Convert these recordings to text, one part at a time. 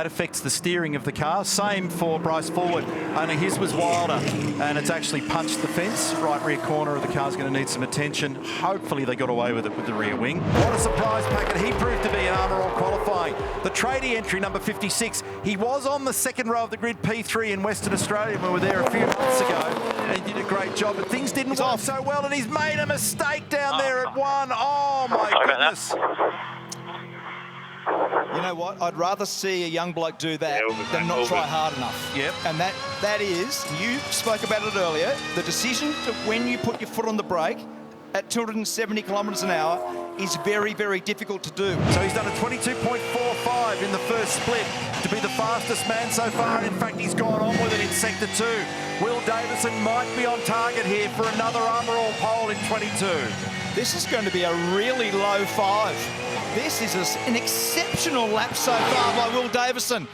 that affects the steering of the car. Same for Bryce Forward, only his was wilder, and it's actually punched the fence. Right rear corner of the car's going to need some attention. Hopefully they got away with it with the rear wing. What a surprise packet he proved to be in Armour All qualifying. The tradie entry, number 56, he was on the second row of the grid P3 in Western Australia when we were there a few months ago, and he did a great job, but things didn't work so well, and he's made a mistake down there at 1. Oh my goodness. You know what? I'd rather see a young bloke do that than not try hard enough. Yep. And that is, you spoke about it earlier, the decision to when you put your foot on the brake at 270 kilometres an hour is very, very difficult to do. So he's done a 22.45 in the first split to be the fastest man so far. And in fact, he's gone on with it in Sector 2. Will Davison might be on target here for another Armour All pole in 22. This is going to be a really low 5. This is an exceptional lap so far by Will Davison.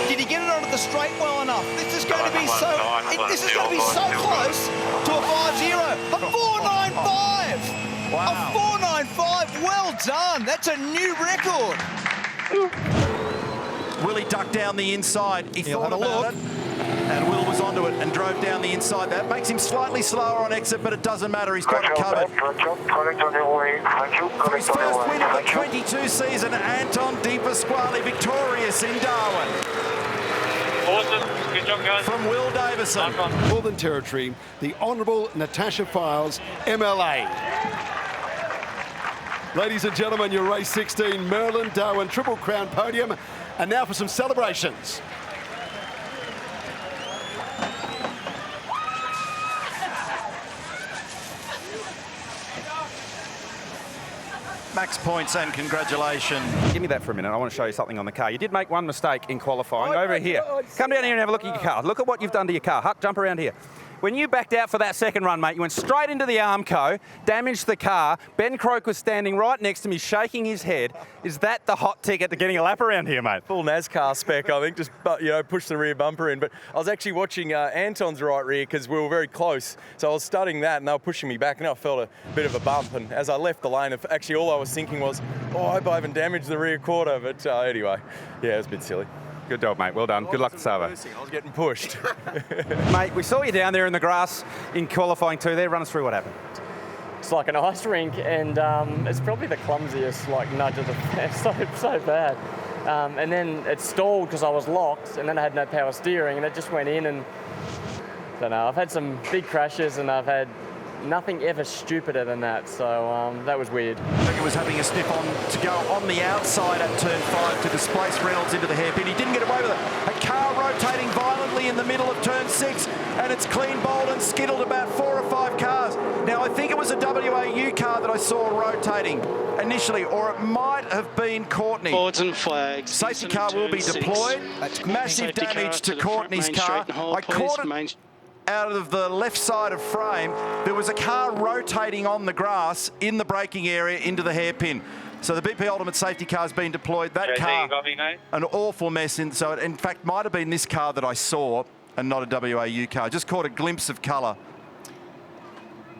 Did he get it onto the straight well enough? This is going to be so close to a 5-0. A 4.95. Wow. A 4.95. Well done. That's a new record. Willie ducked down the inside. He He'll thought have a about look. it, and Will was onto it and drove down the inside. That makes him slightly slower on exit, but it doesn't matter. He's got it covered. For his first win of the 22 season, Anton De Pasquale victorious in Darwin. Awesome. Good job, guys. From Will Davison. Northern Territory, the Honourable Natasha Files, MLA. Ladies and gentlemen, your race 16 Merlin Darwin Triple Crown podium. And now for some celebrations. Max points and congratulations. Give me that for a minute. I want to show you something on the car. You did make one mistake in qualifying. Over here. Come down here and have a look at your car. Look at what you've done to your car. Huck, jump around here. When you backed out for that second run, mate, you went straight into the Armco, damaged the car. Ben Croak was standing right next to me, shaking his head. Is that the hot ticket to getting a lap around here, mate? Full NASCAR spec, I think, just push the rear bumper in. But I was actually watching Anton's right rear because we were very close. So I was studying that and they were pushing me back and I felt a bit of a bump. And as I left the lane, actually all I was thinking was, oh, I hope I haven't damaged the rear quarter. But anyway, yeah, it was a bit silly. Good job, mate. Well done. Good luck to Savo. I was getting pushed. Mate, we saw you down there in the grass in qualifying too there. Run us through what happened. It's like an ice rink, and it's probably the clumsiest nudge of the so bad. And then it stalled because I was locked, and then I had no power steering, and it just went in. And I don't know. I've had some big crashes, and I've had nothing ever stupider than that. So that was weird. He was having a sniff on to go on the outside at turn 5 to displace Reynolds into the hairpin. He didn't get away with it. A car rotating violently in the middle of turn 6, and it's clean bowled and skittled about 4 or 5 cars. Now, I think it was a WAU car that I saw rotating initially, or it might have been Courtney. Boards and flags. Safety car will be deployed. Massive damage to Courtney's car. I caught it out of the left side of frame. There was a car rotating on the grass in the braking area into the hairpin. So the BP Ultimate safety car has been deployed. That car, an awful mess. So it, in fact, might have been this car that I saw and not a WAU car. Just caught a glimpse of colour.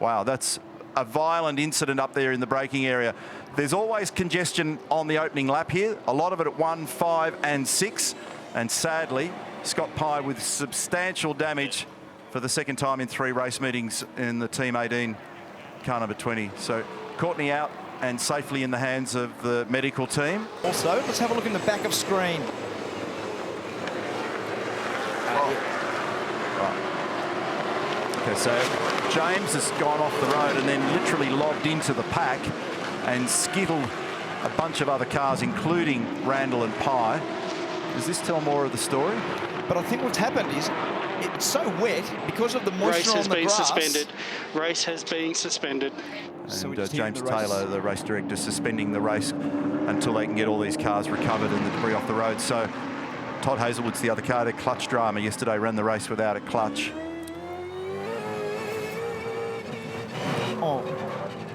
Wow, that's a violent incident up there in the braking area. There's always congestion on the opening lap here. A lot of it at 1, 5 and 6. And sadly, Scott Pye with substantial damage for the second time in 3 race meetings in the Team 18 car number 20. So Courtney out and safely in the hands of the medical team. Also, let's have a look in the back of screen. Okay, so James has gone off the road and then literally lobbed into the pack and skittled a bunch of other cars, including Randall and Pye. Does this tell more of the story? But I think what's happened is it's so wet because of the moisture on the grass. Race has been suspended. And So James Taylor, the race director, suspending the race until they can get all these cars recovered and the debris off the road. So Todd Hazelwood's the other car. The clutch drama yesterday, ran the race without a clutch. Oh,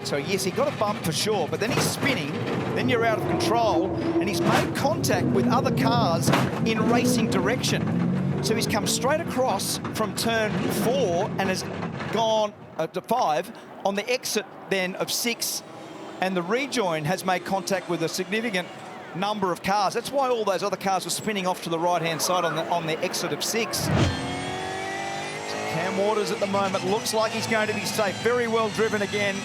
so yes, he got a bump for sure, but then he's spinning, then you're out of control, and he's made contact with other cars in racing direction. So he's come straight across from turn 4 and has gone to 5 on the exit then of 6, and the rejoin has made contact with a significant number of cars. That's why all those other cars were spinning off to the right-hand side on the exit of 6. So Cam Waters at the moment looks like he's going to be safe. Very well driven again.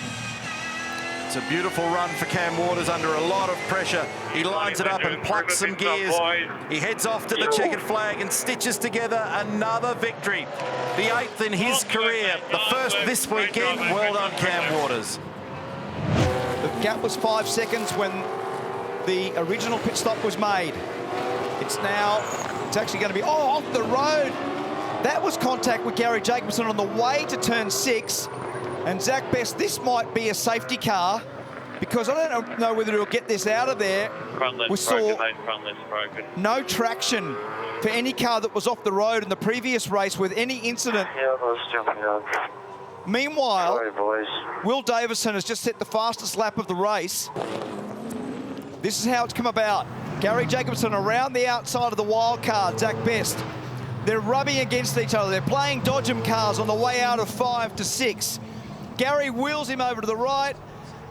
It's a beautiful run for Cam Waters under a lot of pressure. He lines it up and plucks some gears. He heads off to the checkered flag and stitches together another victory. The 8th in his career, the first this weekend. Well done, Cam Waters. The gap was 5 seconds when the original pit stop was made. It's actually going to be, off the road. That was contact with Garry Jacobson on the way to turn 6. And Zach Best, this might be a safety car because I don't know whether he'll get this out of there. We saw no traction for any car that was off the road in the previous race with any incident. Meanwhile, Will Davison has just set the fastest lap of the race. This is how it's come about. Garry Jacobson around the outside of the wild card, Zach Best. They're rubbing against each other. They're playing dodgem cars on the way out of 5 to 6. Garry wheels him over to the right.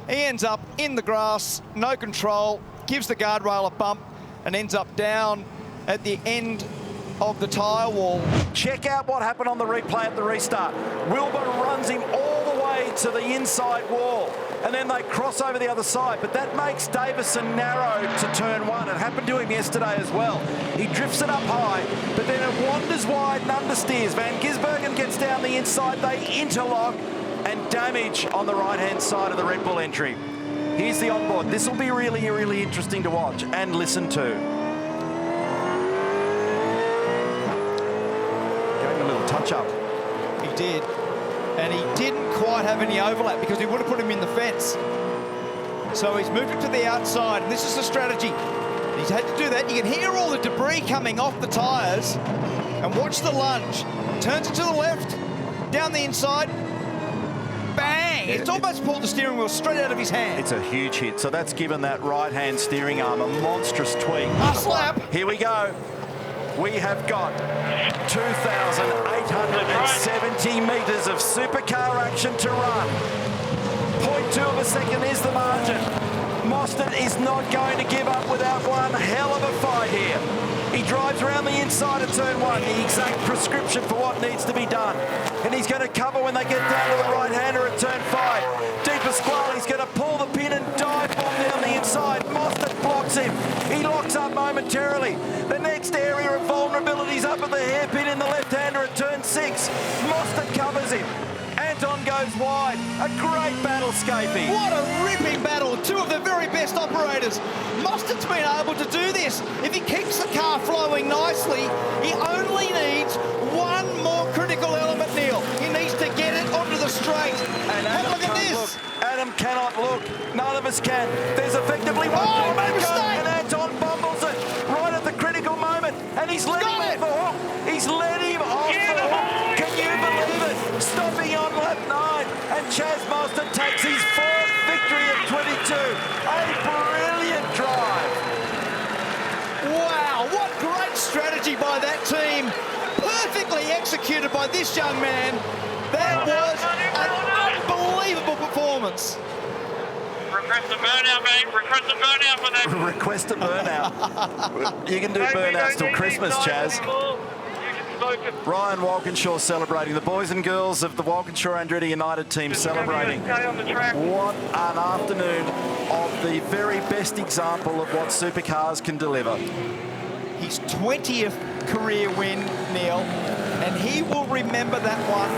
He ends up in the grass, no control, gives the guardrail a bump and ends up down at the end of the tyre wall. Check out what happened on the replay at the restart. Wilbur runs him all the way to the inside wall and then they cross over the other side, but that makes Davison narrow to turn 1. It happened to him yesterday as well. He drifts it up high, but then it wanders wide and understeers. Van Gisbergen gets down the inside, they interlock, and damage on the right-hand side of the Red Bull entry. Here's the onboard. This will be really, really interesting to watch and listen to. Gave him a little touch-up. He did. And he didn't quite have any overlap because he would have put him in the fence. So he's moved it to the outside, and this is the strategy. He's had to do that. You can hear all the debris coming off the tyres. And watch the lunge. Turns it to the left, down the inside. Bang! It's almost pulled the steering wheel straight out of his hand. It's a huge hit. So that's given that right-hand steering arm a monstrous tweak. A slap. Here we go. We have got 2,870 metres of supercar action to run. 0.2 of a second is the margin. Mostert is not going to give up without one hell of a fight here. He drives around the inside of turn 1, the exact prescription for what needs to be done. And he's going to cover when they get down to the right-hander at turn 5. De Pasquale's going to pull the pin and dive bomb down the inside. Mostert blocks him. He locks up momentarily. The next area of vulnerabilities up at the hairpin in the left-hander at turn 6. Mostert covers him. Anton goes wide. A great battle, Scapey. What a ripping battle. Two of the very best operators. Mostert's been able to do this. If he keeps the car flowing nicely, he only needs one more critical element, Neil. He needs to get it onto the straight. And have a look at this. Look. Adam cannot look. None of us can. There's effectively one more made a mistake. and Anton bumbles it right at the critical moment. And he's let him off the hook. He's let him off the hook. Can you believe it? Stopping on lap 9. And Chaz Mostert takes his 4th victory of 22. A brilliant drive. Wow, what great strategy by that team. Perfectly executed by this young man. That was an unbelievable performance. Request a burnout, mate. Request a burnout for that. Request a burnout. You can do burnouts till Christmas, Chaz. Ryan Walkinshaw celebrating. The boys and girls of the Walkinshaw Andretti United team celebrating. What an afternoon of the very best example of what supercars can deliver. His 20th career win, Neil, and he will remember that one